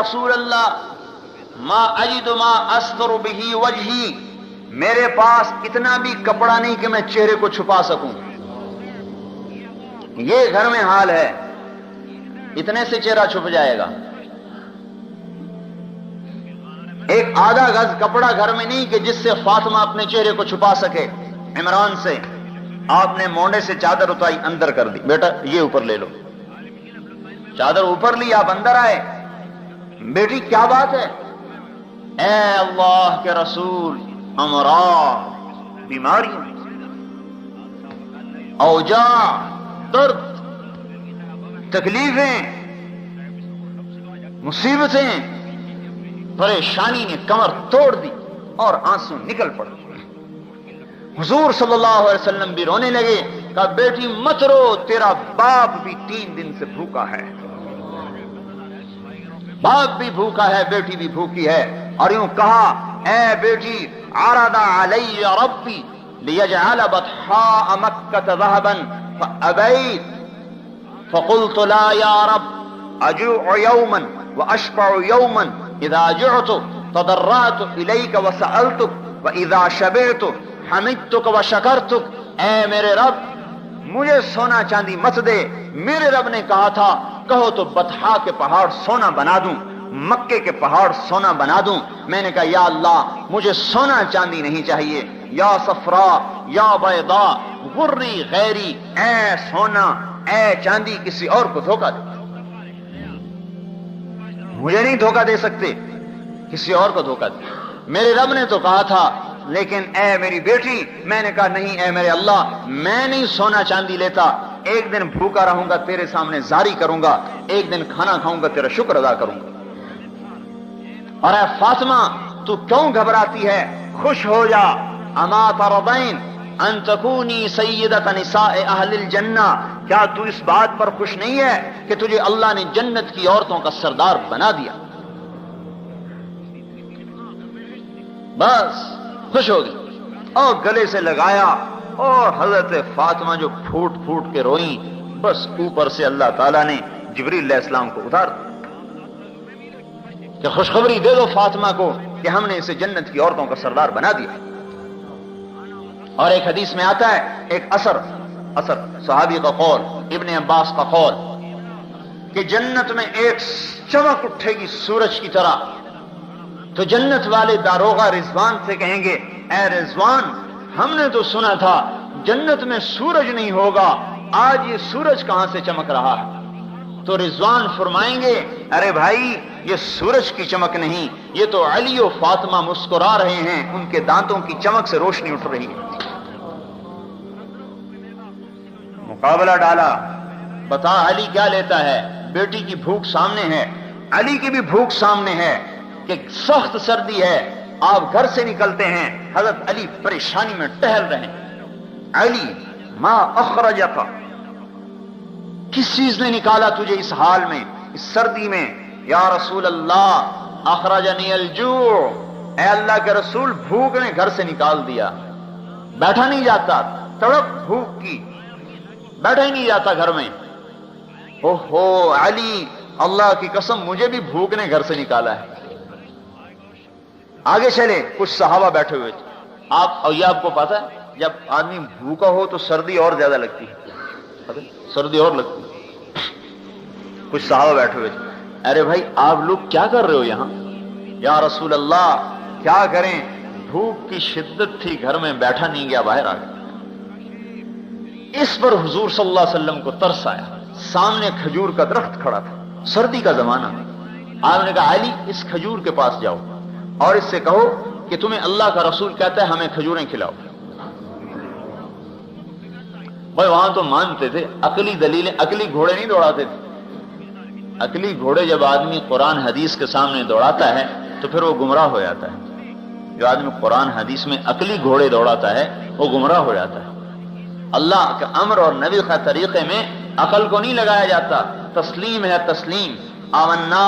رسول اللہ ما اجد ما استر به وجہی، میرے پاس اتنا بھی کپڑا نہیں کہ میں چہرے کو چھپا سکوں. یہ گھر میں حال ہے، اتنے سے چہرہ چھپ جائے گا. ایک آدھا گز کپڑا گھر میں نہیں کہ جس سے فاطمہ اپنے چہرے کو چھپا سکے. عمران سے آپ نے مونڈے سے چادر اتاری، اندر کر دی، بیٹا یہ اوپر لے لو. چادر اوپر لی، آپ اندر آئے. بیٹی کیا بات ہے؟ اے اللہ کے رسول، امراض، بیماریوں، اوجاع، درد، تکلیفیں، مصیبتیں، پریشانی نے کمر توڑ دی اور آنسو نکل پڑے. حضور صلی اللہ علیہ وسلم بھی رونے لگے. کہا بیٹی مت رو، تیرا باپ بھی 3 دن سے بھوکا ہے. باپ بھی بھوکا ہے، بیٹی بھی بھوکی ہے. اور یوں کہا اے بیٹی، عرض علی ربی لیجعل بطحاء مکہ ذهبا فابیت فقلت لا یا رب اجوع یوما واشبع یوما، اذا جعت تضرعت الیک وسألتک واذا شبعت حمدتک وشکرتک. اے میرے رب مجھے سونا چاندی مت دے. میرے رب نے کہا تھا کہو تو بطحا کے پہاڑ سونا بنا دوں، مکے کے پہاڑ سونا بنا دوں. میں نے کہا یا اللہ مجھے سونا چاندی نہیں چاہیے. یا صفرا یا بیضا غری غیری، اے سونا اے چاندی کسی اور کو دھوکہ دے، مجھے نہیں دھوکہ دے سکتے، کسی اور کو دھوکہ دے. میرے رب نے تو کہا تھا، لیکن اے میری بیٹی، میں نے کہا نہیں اے میرے اللہ، میں نہیں سونا چاندی لیتا. ایک دن بھوکا رہوں گا تیرے سامنے زاری کروں گا، ایک دن کھانا کھاؤں گا تیرا شکر ادا کروں گا. اور اے فاطمہ تو کیوں گھبراتی ہے؟ خوش ہو جا. اما ترضین ان تکونی سیدۃ نساء اہل الجنہ، کیا تو اس بات پر خوش نہیں ہے کہ تجھے اللہ نے جنت کی عورتوں کا سردار بنا دیا؟ بس خوش ہو گئی اور گلے سے لگایا. اور حضرت فاطمہ جو پھوٹ پھوٹ کے روئیں، بس اوپر سے اللہ تعالیٰ نے جبریل علیہ السلام کو اتار دیا کہ خوشخبری دے دو فاطمہ کو کہ ہم نے اسے جنت کی عورتوں کا سردار بنا دیا. اور ایک حدیث میں آتا ہے، ایک اثر صحابی کا قول، ابن عباس کا قول، کہ جنت میں ایک چمک اٹھے گی سورج کی طرح. تو جنت والے داروغہ رضوان سے کہیں گے اے رضوان، ہم نے تو سنا تھا جنت میں سورج نہیں ہوگا، آج یہ سورج کہاں سے چمک رہا ہے؟ تو رضوان فرمائیں گے ارے بھائی یہ سورج کی چمک نہیں، یہ تو علی و فاطمہ مسکرا رہے ہیں، ان کے دانتوں کی چمک سے روشنی اٹھ رہی ہے. مقابلہ ڈالا، بتا علی کیا لیتا ہے؟ بیٹی کی بھوک سامنے ہے، علی کی بھی بھوک سامنے ہے کہ سخت سردی ہے. آپ گھر سے نکلتے ہیں، حضرت علی پریشانی میں ٹہل رہے ہیں. علی ما اخرجک، کس چیز نے نکالا تجھے اس حال میں، اس سردی میں؟ یا رسول اللہ اخرجنی الجوع، اے اللہ کے رسول بھوک نے گھر سے نکال دیا، بیٹھا نہیں جاتا، تڑپ بھوک کی، بیٹھا ہی نہیں جاتا گھر میں. اوہو علی، اللہ کی قسم مجھے بھی بھوک نے گھر سے نکالا ہے. آگے چلے، کچھ صحابہ بیٹھے ہوئے تھے. اور یہ آپ کو پتا ہے جب آدمی بھوکا ہو تو سردی اور زیادہ لگتی ہے، سردی اور لگتی ہے. کچھ صحابہ بیٹھے ہوئے تھے. ارے بھائی آپ لوگ کیا کر رہے ہو یہاں؟ یا رسول اللہ کیا کریں، بھوک کی شدت تھی، گھر میں بیٹھا نہیں گیا، باہر آ گیا. اس پر حضور صلی اللہ علیہ وسلم کو ترس آیا. سامنے کھجور کا درخت کھڑا تھا، سردی کا زمانہ. آپ نے کہا علی اس کھجور کے پاس جاؤ اور اس سے کہو کہ تمہیں اللہ کا رسول کہتا ہے ہمیں کھجوریں کھلاؤ. بھائی وہاں تو مانتے تھے، عقلی دلیلیں، عقلی گھوڑے نہیں دوڑاتے تھے. عقلی گھوڑے جب آدمی قرآن حدیث کے سامنے دوڑاتا ہے تو پھر وہ گمراہ ہو جاتا ہے. جو آدمی قرآن حدیث میں عقلی گھوڑے دوڑاتا ہے وہ گمراہ ہو جاتا ہے. اللہ کے امر اور نبی کے طریقے میں عقل کو نہیں لگایا جاتا. تسلیم ہے تسلیم، آمنا،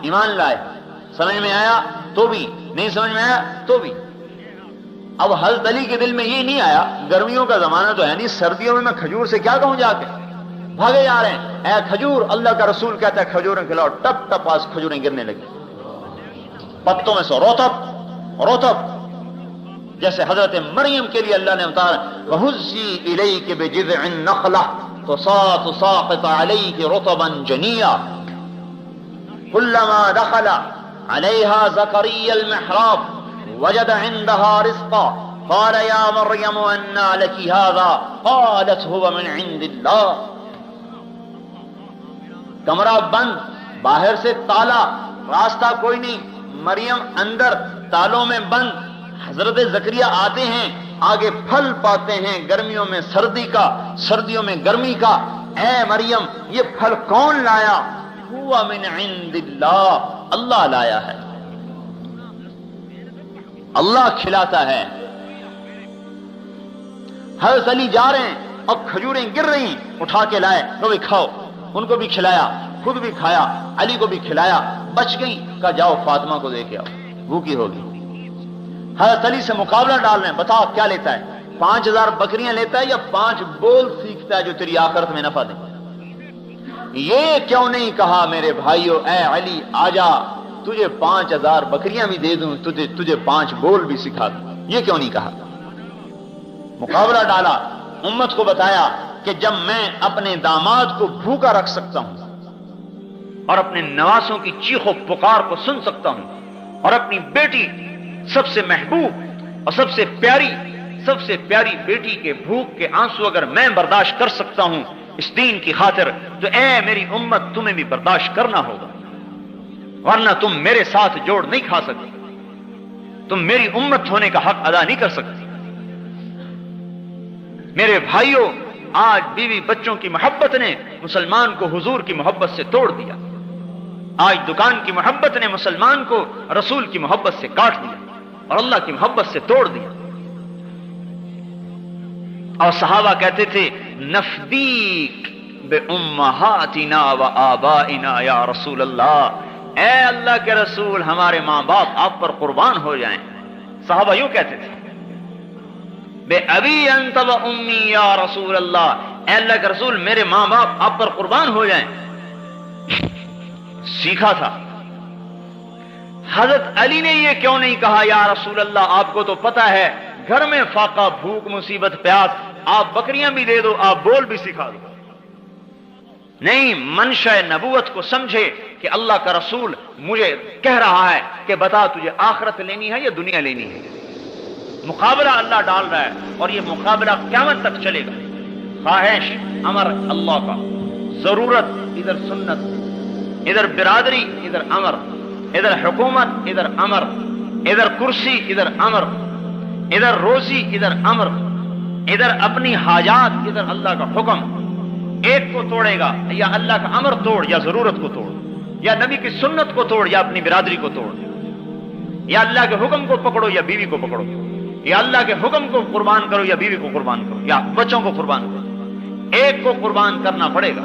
ایمان لائے، سمجھ میں آیا تو بھی، نہیں سمجھ میں آیا تو بھی. اب حضرت علی کے دل میں یہ نہیں آیا، گرمیوں کا زمانہ تو ہے نہیں، سردیوں میں کھجور سے کیا کہوں جا کے. بھاگے جا رہے ہیں، اے کھجور، اللہ کا رسول کہتا ہے کھجوریں کھلاؤ، ٹپ ٹپ آج کھجوریں گرنے لگی، پتوں میں سے روتب، جیسے حضرت مریم کے لیے اللہ نے بتایا وَهُزِّي إِلَيْكِ بِجِذْعِ النَّخْلَةِ تُسَاقِطُ عَلَيْكِ رُطَبًا جَنِيًّا كُلَّمَا دَخَلَ عَلَيْهَا زَكَرِيَّا الْمِحْرَابَ وَجَدَ عِندَهَا رِزْقًا قال يا مريم أنى لك هذا قالت هو من عند الله. کمرہ بند، باہر سے تالا، راستہ کوئی نہیں، مریم اندر تالوں میں بند. حضرت زکریا آتے ہیں، آگے پھل پاتے ہیں، گرمیوں میں سردی کا، سردیوں میں گرمی کا. اے مریم یہ پھل کون لایا؟ ہوا من عند اللہ، اللہ لایا ہے، اللہ کھلاتا ہے. حضرت علی جا رہے ہیں اور کھجوریں گر رہی ہیں، اٹھا کے لائے، تو بھی کھاؤ، ان کو بھی کھلایا، خود بھی کھایا، علی کو بھی کھلایا، بچ گئی. کہا جاؤ فاطمہ کو دے کے آؤ، بھوکی ہوگی. حضرت علی سے مقابلہ ڈال رہے ہیں، بتاؤ کیا لیتا ہے؟ 5000 بکریاں لیتا ہے یا 5 بول سیکھتا ہے جو تیری آخرت میں نفع دیں؟ یہ کیوں نہیں کہا میرے بھائیو اے علی آجا تجھے 5000 بکریاں بھی دے دوں، تجھے 5 بول بھی سکھا دوں؟ یہ کیوں نہیں کہا؟ مقابلہ ڈالا، امت کو بتایا کہ جب میں اپنے داماد کو بھوکا رکھ سکتا ہوں اور اپنے نواسوں کی چیخ و پکار کو سن سکتا ہوں اور اپنی بیٹی سب سے محبوب اور سب سے پیاری بیٹی کے بھوک کے آنسو اگر میں برداشت کر سکتا ہوں اس دین کی خاطر، تو اے میری امت تمہیں بھی برداشت کرنا ہوگا، ورنہ تم میرے ساتھ جوڑ نہیں کھا سکتے، تم میری امت ہونے کا حق ادا نہیں کر سکتے. میرے بھائیوں، آج بیوی بچوں کی محبت نے مسلمان کو حضور کی محبت سے توڑ دیا. آج دکان کی محبت نے مسلمان کو رسول کی محبت سے کاٹ دیا اور اللہ کی محبت سے توڑ دیا. اور صحابہ کہتے تھے نفدیک بأمہاتنا و آبائنا یا رسول اللہ، اے اللہ کے رسول ہمارے ماں باپ آپ پر قربان ہو جائیں. صحابہ یوں کہتے تھے بے ابی انت و امی یا رسول اللہ، اے اللہ کے رسول میرے ماں باپ آپ پر قربان ہو جائیں. سیکھا تھا. حضرت علی نے یہ کیوں نہیں کہا یا رسول اللہ آپ کو تو پتا ہے گھر میں فاقہ، بھوک، مصیبت، پیاس، آپ بکریاں بھی دے دو، آپ بول بھی سکھا دو؟ نہیں، منشا نبوت کو سمجھے کہ اللہ کا رسول مجھے کہہ رہا ہے کہ بتا تجھے آخرت لینی ہے یا دنیا لینی ہے. مقابلہ اللہ ڈال رہا ہے اور یہ مقابلہ قیامت تک چلے گا. خواہش امر اللہ کا، ضرورت ادھر سنت، ادھر برادری ادھر امر، ادھر حکومت ادھر امر، ادھر کرسی ادھر امر، ادھر روزی ادھر امر، ادھر اپنی حاجات ادھر اللہ کا حکم. ایک کو توڑے گا، یا اللہ کا امر توڑ یا ضرورت کو توڑ، یا نبی کی سنت کو توڑ یا اپنی برادری کو توڑ، یا اللہ کے حکم کو پکڑو یا بیوی کو پکڑو، یا اللہ کے حکم کو قربان کرو یا بیوی کو قربان کرو یا بچوں کو قربان کرو. ایک کو قربان کرنا پڑے گا.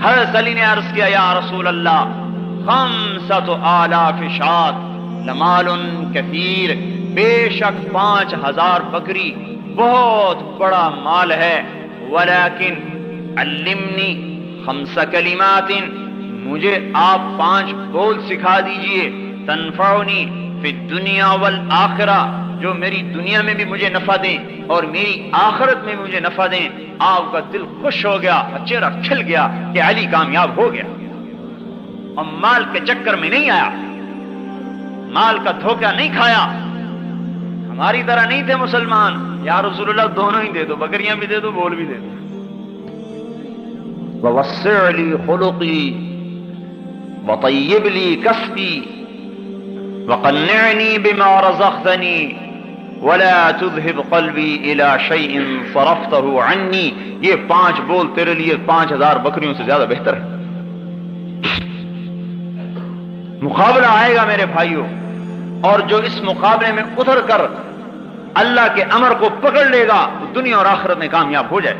حضرت علی نے عرض کیا یا رسول اللہ 5,000 شاۃ لمال کثیر، بے شک 5000 بکری بہت بڑا مال ہے. ولیکن علمنی 5 کلمات، مجھے آپ 5 بول سکھا دیجئے، تنفعنی فی الدنیا والآخرہ، جو میری دنیا میں بھی مجھے نفع دیں اور میری آخرت میں مجھے نفع دیں. آپ کا دل خوش ہو گیا، چہرہ کھل گیا کہ علی کامیاب ہو گیا اور مال کے چکر میں نہیں آیا، مال کا دھوکہ نہیں کھایا. ہماری طرح نہیں تھے مسلمان، یا رسول اللہ دونوں ہی دے دو، بکریاں بھی دے دو، بول بھی دے دو. ووسع لی خلقی وطیب لی کسبی وقنعنی بما رزقتنی ولا تذهب قلبی الى شیء صرفته عنی. یہ 5 بول تیرے لیے 5000 بکریوں سے زیادہ بہتر ہے. مقابلہ آئے گا میرے بھائیوں، اور جو اس مقابلے میں اتر کر اللہ کے امر کو پکڑ لے گا وہ دنیا اور آخرت میں کامیاب ہو جائے.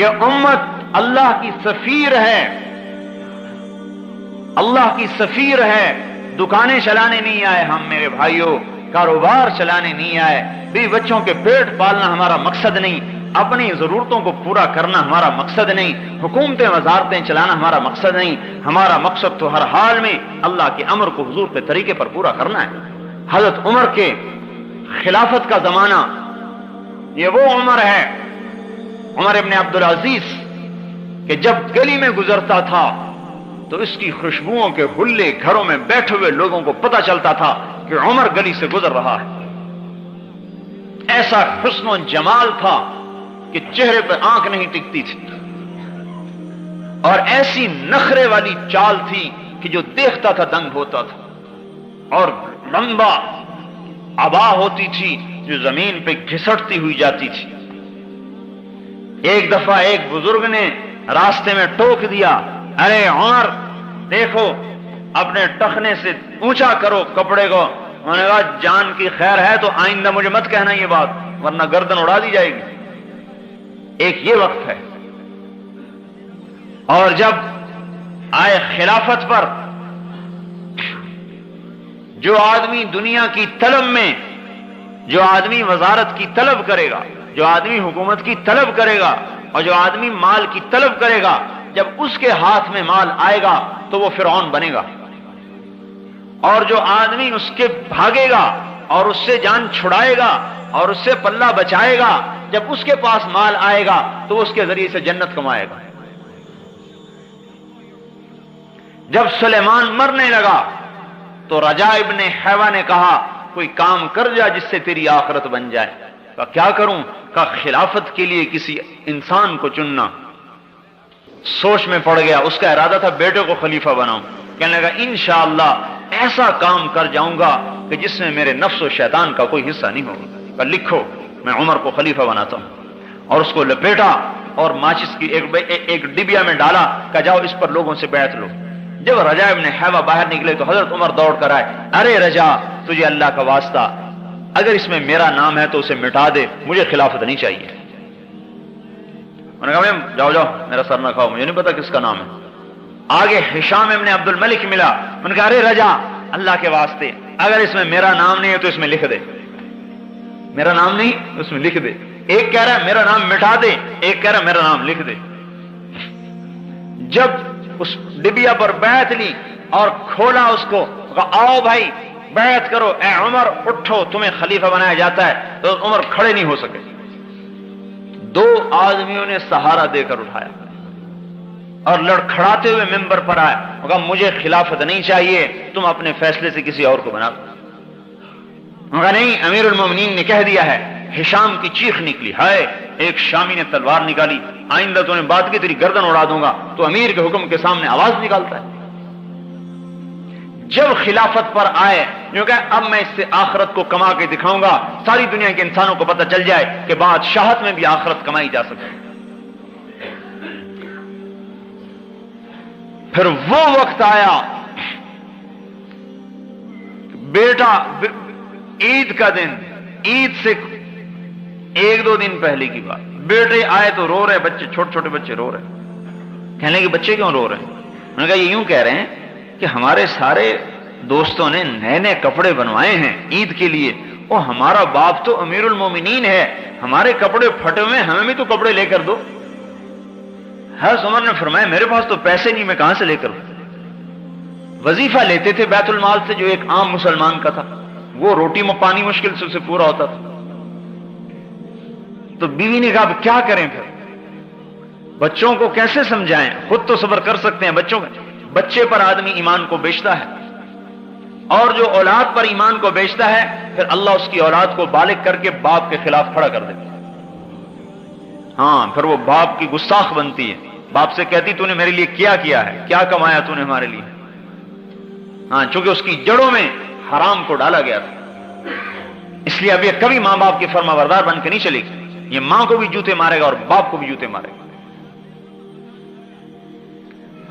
یہ امت اللہ کی سفیر ہے، اللہ کی سفیر ہے. دکانیں چلانے نہیں آئے ہم میرے بھائیوں، کاروبار چلانے نہیں آئے، بیوی بچوں کے پیٹ پالنا ہمارا مقصد نہیں. اپنی ضرورتوں کو پورا کرنا ہمارا مقصد نہیں، حکومتیں وزارتیں چلانا ہمارا مقصد نہیں، ہمارا مقصد تو ہر حال میں اللہ کے امر کو حضور کے طریقے پر پورا کرنا ہے۔ حضرت عمر کے خلافت کا زمانہ یہ وہ عمر ہے، عمر ابن عبدالعزیز، کہ جب گلی میں گزرتا تھا تو اس کی خوشبوؤں کے حلے گھروں میں بیٹھے ہوئے لوگوں کو پتہ چلتا تھا کہ عمر گلی سے گزر رہا ہے۔ ایسا حسن و جمال تھا کہ چہرے پہ آنکھ نہیں ٹکتی تھی، اور ایسی نخرے والی چال تھی کہ جو دیکھتا تھا دنگ ہوتا تھا، اور لمبا عبا ہوتی تھی جو زمین پہ گھسٹتی ہوئی جاتی تھی۔ ایک دفعہ ایک بزرگ نے راستے میں ٹوک دیا، ارے عمر دیکھو اپنے ٹخنے سے اونچا کرو کپڑے کو۔ انہوں نے کہا جان کی خیر ہے تو آئندہ مجھے مت کہنا یہ بات، ورنہ گردن اڑا دی جائے گی۔ ایک یہ وقت ہے۔ اور جب آئے خلافت پر، جو آدمی دنیا کی طلب میں، جو آدمی وزارت کی طلب کرے گا، جو آدمی حکومت کی طلب کرے گا، اور جو آدمی مال کی طلب کرے گا، جب اس کے ہاتھ میں مال آئے گا تو وہ فرعون بنے گا، اور جو آدمی اس کے بھاگے گا اور اس سے جان چھڑائے گا اور اس سے پلہ بچائے گا، جب اس کے پاس مال آئے گا تو اس کے ذریعے سے جنت کمائے گا۔ جب سلیمان مرنے لگا تو رجاء ابن حیوہ نے کہا کوئی کام کر جا جس سے تیری آخرت بن جائے۔ کہا کیا کروں؟ کہا خلافت کے لیے کسی انسان کو چننا۔ سوچ میں پڑ گیا، اس کا ارادہ تھا بیٹے کو خلیفہ بناؤں۔ کہنے لگا انشاءاللہ ایسا کام کر جاؤں گا کہ جس میں میرے نفس و شیطان کا کوئی حصہ نہیں ہوگا۔ کہا لکھو میں عمر کو خلیفہ بناتا ہوں، اور اس کو لپیٹا اور ماچس کی ایک ڈبیا میں ڈالا، کہا جاؤ اس پر لوگوں سے بیعت لو۔ جب رجاء ابن حیوہ باہر نکلے تو حضرت عمر دوڑ کر آئے، ارے رجاء تجھے اللہ کا واسطہ، اگر اس میں میرا نام ہے تو اسے مٹا دے، مجھے خلافت نہیں چاہیے۔ انہوں نے کہا جاؤ جاؤ میرا سر نہ کھاؤ، مجھے نہیں پتا کس کا نام ہے۔ آگے ہشام ابن عبد الملک ملا، انہوں نے کہا ارے رجاء اللہ کے واسطے اگر اس میں میرا نام نہیں ہے تو اس میں لکھ دے، میرا نام نہیں اس میں لکھ دے۔ ایک کہہ رہا ہے میرا نام مٹا دے، ایک کہہ رہا ہے میرا نام لکھ دے۔ جب اس ڈبیا پر بیعت لی اور کھولا اس کو، کہا آؤ بھائی بیعت کرو، اے عمر اٹھو تمہیں خلیفہ بنایا جاتا ہے، تو عمر کھڑے نہیں ہو سکے۔ دو آدمیوں نے سہارا دے کر اٹھایا اور لڑکھڑاتے ہوئے ممبر پر آئے، کہا مجھے خلافت نہیں چاہیے، تم اپنے فیصلے سے کسی اور کو بنا دو۔ کہا نہیں امیر المومنین نے کہہ دیا ہے۔ ہشام کی چیخ نکلی، ہائے ایک شامی نے تلوار نکالی، آئندہ تو نے بات کی تیری گردن اڑا دوں گا، تو امیر کے حکم کے سامنے آواز نکالتا ہے۔ جب خلافت پر آئے، کیونکہ اب میں اس سے آخرت کو کما کے دکھاؤں گا، ساری دنیا کے انسانوں کو پتہ چل جائے کہ بادشاہت میں بھی آخرت کمائی جا سکتی۔ پھر وہ وقت آیا، بیٹا عید کا دن، عید سے ایک دو دن پہلے کی بات، بیٹے آئے تو رو رہے بچے، چھوٹے چھوٹے بچے رو رہے۔ کہنے لگے بچے کیوں رو رہے ہیں؟ انہوں نے کہا یہ یوں کہہ رہے ہیں کہ ہمارے سارے دوستوں نے نئے نئے کپڑے بنوائے ہیں عید کے لیے، اور ہمارا باپ تو امیر المومنین ہے، ہمارے کپڑے پھٹے ہوئے، ہمیں بھی تو کپڑے لے کر دو۔ حضرت عمر نے فرمایا میرے پاس تو پیسے نہیں، میں کہاں سے لے کر دوں؟ وظیفہ لیتے تھے بیت المال سے جو ایک عام مسلمان کا تھا، وہ روٹی میں پانی مشکل سے اسے پورا ہوتا تھا۔ تو بیوی نے کہا اب کیا کریں؟ پھر بچوں کو کیسے سمجھائیں؟ خود تو صبر کر سکتے ہیں، بچے پر آدمی ایمان کو بیچتا ہے، اور جو اولاد پر ایمان کو بیچتا ہے پھر اللہ اس کی اولاد کو بالغ کر کے باپ کے خلاف کھڑا کر دیتا ہے۔ ہاں پھر وہ باپ کی گستاخ بنتی ہے، باپ سے کہتی تو نے میرے لیے کیا ہے، کیا کمایا تو نے ہمارے لیے؟ ہاں چونکہ اس کی جڑوں میں حرام کو ڈالا گیا تھا، اس لیے اب یہ کبھی ماں باپ کی فرما بردار بن کے نہیں چلے گی، یہ ماں کو بھی جوتے مارے گا اور باپ کو بھی جوتے مارے گا۔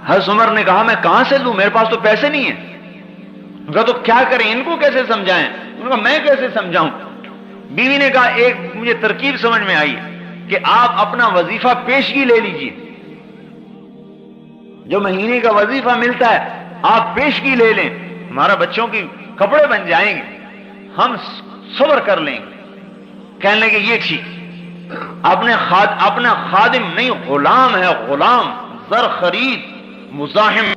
حضرت عمر نے کہا میں کہاں سے دوں، میرے پاس تو پیسے نہیں ہیں۔ کہا تو کیا کریں، ان کو کیسے سمجھائیں؟ انہوں نے کہا میں کیسے سمجھاؤں؟ بیوی نے کہا ایک مجھے ترکیب سمجھ میں آئی کہ آپ اپنا وظیفہ پیشگی لے لیجئے، جو مہینے کا وظیفہ ملتا ہے آپ پیشگی لے لیں، ہمارا بچوں کی کپڑے بن جائیں گے، ہم صبر کر لیں گے۔ کہنے لگے یہ ٹھیک، اپنا خادم نہیں، غلام ہے، غلام، زر خرید، مزاحم